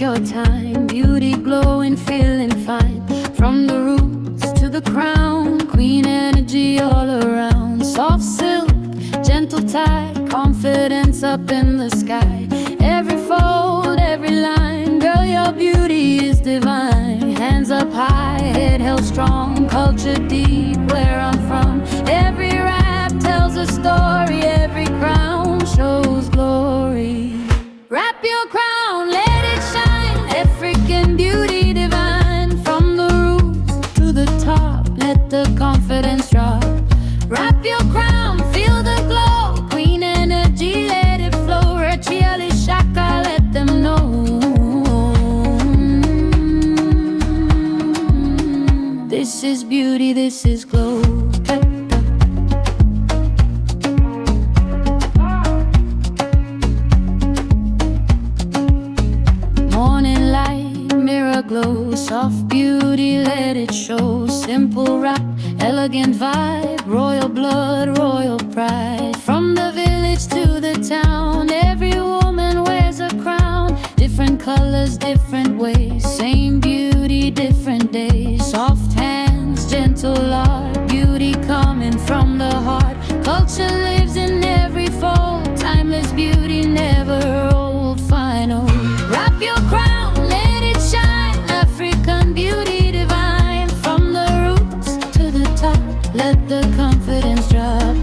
your time. Beauty glowing, feeling fine. From the roots to the crown, queen energy all around. Soft silk, gentle tide, confidence up in the sky. Every fold, every line, girl, your beauty is divine. Hands up high, head held strong, culture deep where I'm from. Every rap tells a story, every crown shows glory. Wrap your crown, let it shine, African beauty divine. From the roots to the top, let the confidence drop. Wrap your crown, feel the glow, queen energy, let it flow. Rachiali Shaka, let them know. This is beauty, this is glow. Morning light, mirror glow, soft beauty, let it show. Simple rap, elegant vibe, royal blood, royal pride. From the village to the town, every woman wears a crown. Different colors, different ways, same beauty, different days. Soft hands, gentle art, beauty coming from the heart. Culture lives in every fold, timeless beauty, never old, final. Wrap your crown, let it shine, African beauty divine. From the roots to the top, let the confidence drop.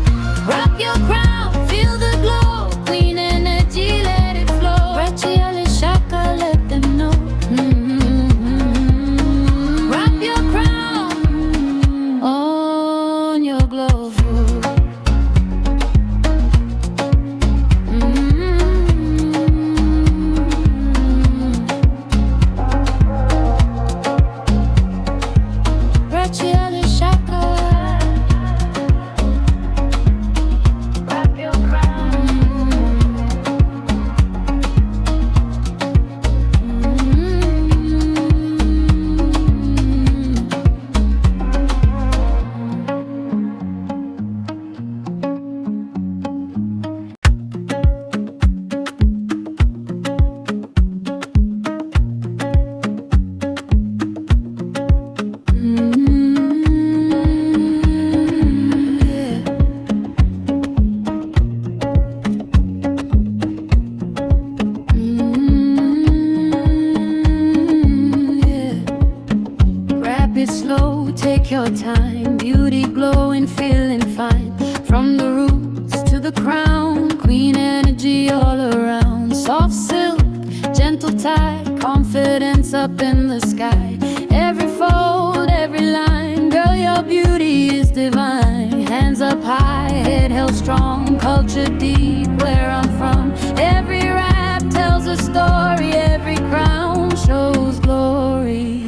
Wrap your crown, feel the glow, queen energy, let it flow. Rachiali Shaka, let them know. Wrap your crown on your glow. Rachiali Shaka, wrap your crown. Wrap it slow, take your time. Beauty glowing, feeling fine. From the roots to the crown, queen energy all around. Soft silk, gentle tide, confidence up in the sky. Every fold, every line, girl, your beauty is divine. Hands up high, head held strong, culture deep where I'm from. Every rap tells a story, every crown shows glory.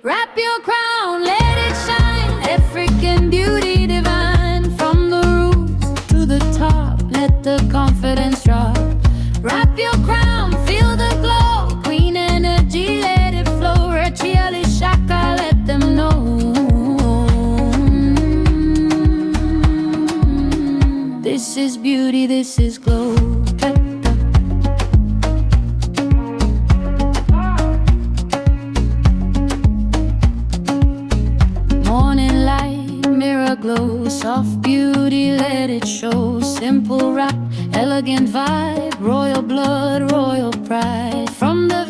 Wrap your crown, let it shine, African beauty divine. From the roots to the top, let the confidence drop. Wrap your crown, feel the glow, queen energy, let it flow. Rachiali Shaka, let them know. This is beauty, this is glow. Morning light, mirror glow, soft beauty, let it show. Simple rap, elegant vibe, royal blood, royal pride. From the